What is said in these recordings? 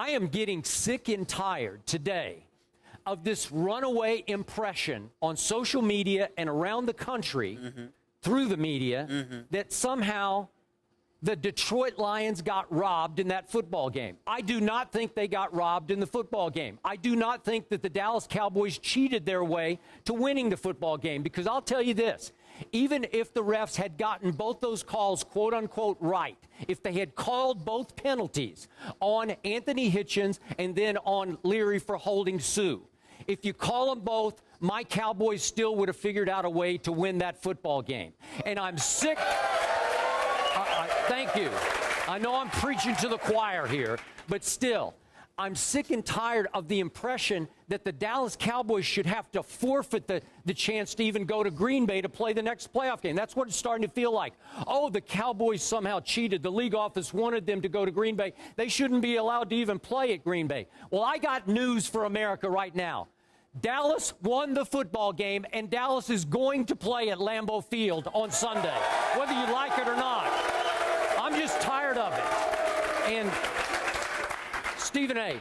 I am getting sick and tired today of this runaway impression on social media and around the country through the media that somehow the Detroit Lions got robbed in that football game. I do not think they got robbed in the football game. I do not think that the Dallas Cowboys cheated their way to winning the football game, because I'll tell you this, even if the refs had gotten both those calls, quote unquote, right, if they had called both penalties on Anthony Hitchens and then on Leary for holding Sue, if you call them both, my Cowboys still would have figured out a way to win that football game. And I'm sick. Thank you. I know I'm preaching to the choir here, but still, I'm sick and tired of the impression that the Dallas Cowboys should have to forfeit the chance to even go to Green Bay to play the next playoff game. That's what it's starting to feel like. Oh, the Cowboys somehow cheated. The league office wanted them to go to Green Bay. They shouldn't be allowed to even play at Green Bay. Well, I got news for America right now. Dallas won the football game, and Dallas is going to play at Lambeau Field on Sunday, whether you like it or not. I'm just tired of it. And Stephen A.,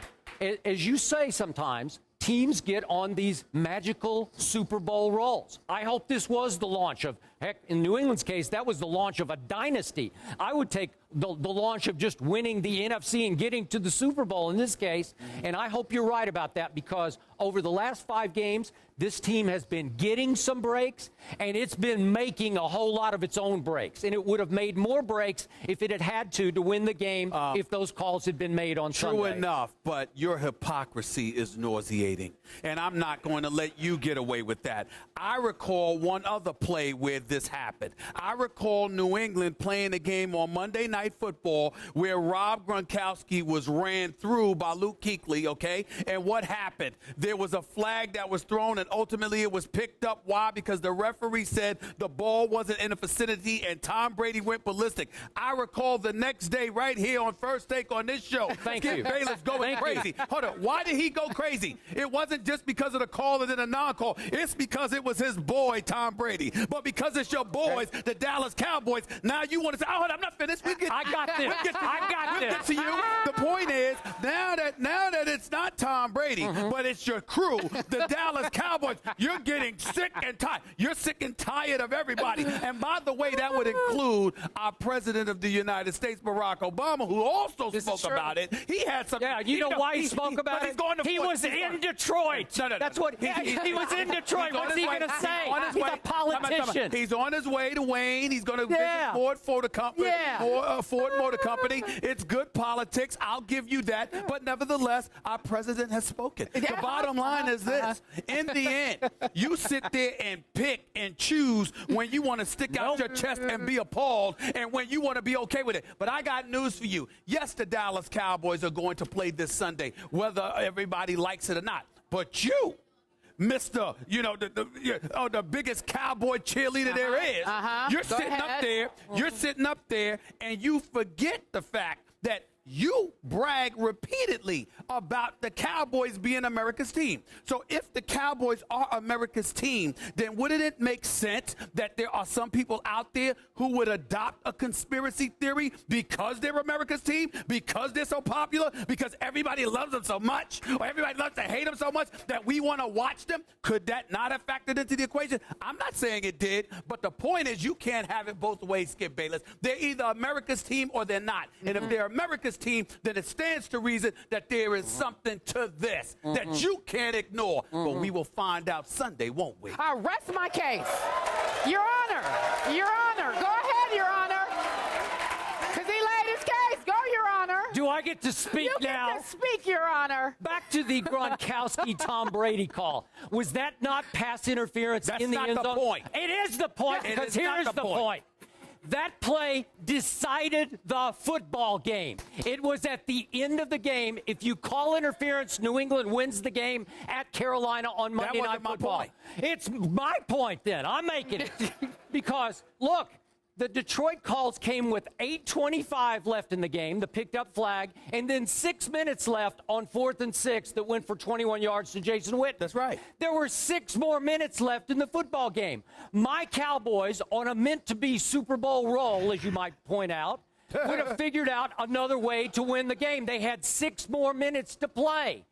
as you say sometimes, teams get on these magical Super Bowl rolls. I hope this was the launch of, heck, in New England's case, that was the launch of a dynasty. I would take the launch of just winning the NFC and getting to the Super Bowl in this case. And I hope you're right about that, because over the last 5 games, this team has been getting some breaks, and it's been making a whole lot of its own breaks. And it would have made more breaks if it had had to win the game if those calls had been made on Sunday. True enough, but your hypocrisy is nauseating, and I'm not going to let you get away with that. I recall one other play where this happened. I recall New England playing a game on Monday Night Football where Rob Gronkowski was ran through by Luke Kuechly, okay? And what happened? There was a flag that was thrown, and ultimately it was picked up. Why? Because the referee said the ball wasn't in the vicinity, and Tom Brady went ballistic. I recall the next day right here on First Take on this show, Skip Bayless going crazy. Hold on. Why did he go crazy? It wasn't just because of the call and then a non-call. It's because it was his boy, Tom Brady. But because it's your boys, the Dallas Cowboys, now you want to say, oh, I'm not finished. I got this. We'll get to you. The point is, now that it's not Tom Brady, but it's your crew, the Dallas Cowboys, you're getting sick and tired. You're sick and tired of everybody. And by the way, that would include our President of the United States, Barack Obama, who also spoke about it. He had some. Yeah, you know why he spoke about it? He was in Detroit. No. That's what he was in Detroit. What's he going to say? He's a politician. He's on his way to Wayne. He's going to visit Ford Motor Company. Ford Motor Company. It's good politics. I'll give you that. But nevertheless, our president has spoken. The bottom line is this. In the end, you sit there and pick and choose when you want to stick out your chest and be appalled and when you want to be okay with it. But I got news for you. Yes, the Dallas Cowboys are going to play this Sunday, whether everybody likes it or not. But you, Mr. The biggest cowboy cheerleader there is. You're sitting up there. You're sitting up there, and you forget the fact that you brag repeatedly about the Cowboys being America's team. So if the Cowboys are America's team, then wouldn't it make sense that there are some people out there who would adopt a conspiracy theory because they're America's team, because they're so popular, because everybody loves them so much, or everybody loves to hate them so much that we want to watch them? Could that not have factored into the equation? I'm not saying it did, but the point is you can't have it both ways, Skip Bayless. They're either America's team or they're not. And if they're America's team, then it stands to reason that there is something to this that you can't ignore. But we will find out Sunday, won't we? I rest my case. Your Honor. Your Honor. Go ahead, Your Honor. Because he laid his case. Go, Your Honor. Do I get to speak now? You get to speak, Your Honor. Back to the Gronkowski-Tom Brady call. Was that not pass interference in the end zone? That's not the point. It is the point, because here's the point. That play decided the football game. It was at the end of the game. If you call interference, New England wins the game at Carolina on Monday Night Football. It's my point then. I'm making it. Because, look, the Detroit calls came with 8:25 left in the game, the picked up flag, and then 6 minutes left on 4th and 6 that went for 21 yards to Jason Witten. That's right. There were 6 more minutes left in the football game. My Cowboys, on a meant-to-be Super Bowl roll, as you might point out, would have figured out another way to win the game. They had 6 more minutes to play.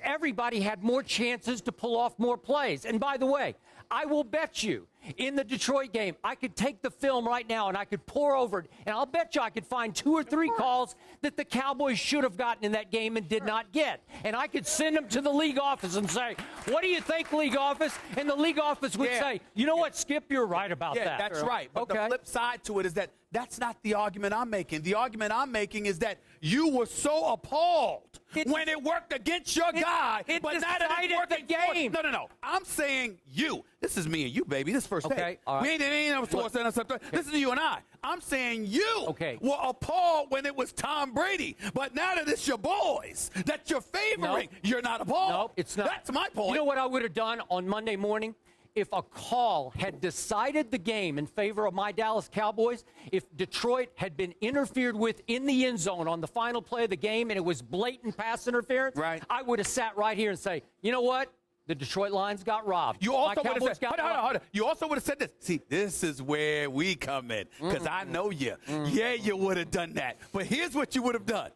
Everybody had more chances to pull off more plays. And by the way, I will bet you in the Detroit game, I could take the film right now and I could pour over it, and I'll bet you I could find 2 or 3 calls that the Cowboys should have gotten in that game and did not get. And I could send them to the league office and say, what do you think, league office? And the league office would say, you know what, Skip, you're right about that. Yeah, that's right. But the flip side to it is that that's not the argument I'm making. The argument I'm making is that you were so appalled when it worked against your guy, but not that it's working the game. No. I'm saying you. This is me and you, baby. This first day. All right. We ain't something. This is you and I. I'm saying you were appalled when it was Tom Brady, but now that it's your boys that you're favoring, you're not appalled. No, it's not. That's my point. You know what I would have done on Monday morning? If a call had decided the game in favor of my Dallas Cowboys, if Detroit had been interfered with in the end zone on the final play of the game and it was blatant pass interference, I would have sat right here and say, you know what? The Detroit Lions got robbed. You also would have said, hold on. You also would have said this. See, this is where we come in because I know you. Yeah, you would have done that. But here's what you would have done.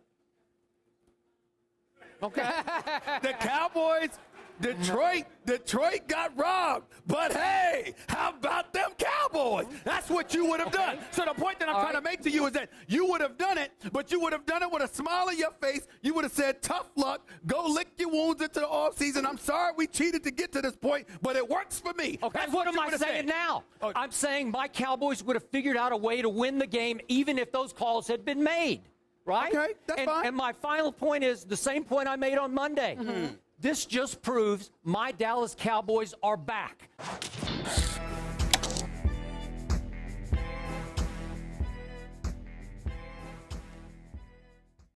Okay. The Cowboys, Detroit got robbed. But hey, how about them Cowboys? That's what you would have done. So the point that I'm trying to make to you is that you would have done it, but you would have done it with a smile on your face. You would have said, tough luck. Go lick your wounds into the offseason. I'm sorry we cheated to get to this point, but it works for me. Okay, that's what am I saying now? I'm saying my Cowboys would have figured out a way to win the game even if those calls had been made. Right? Okay, that's fine. And my final point is the same point I made on Monday. This just proves my Dallas Cowboys are back.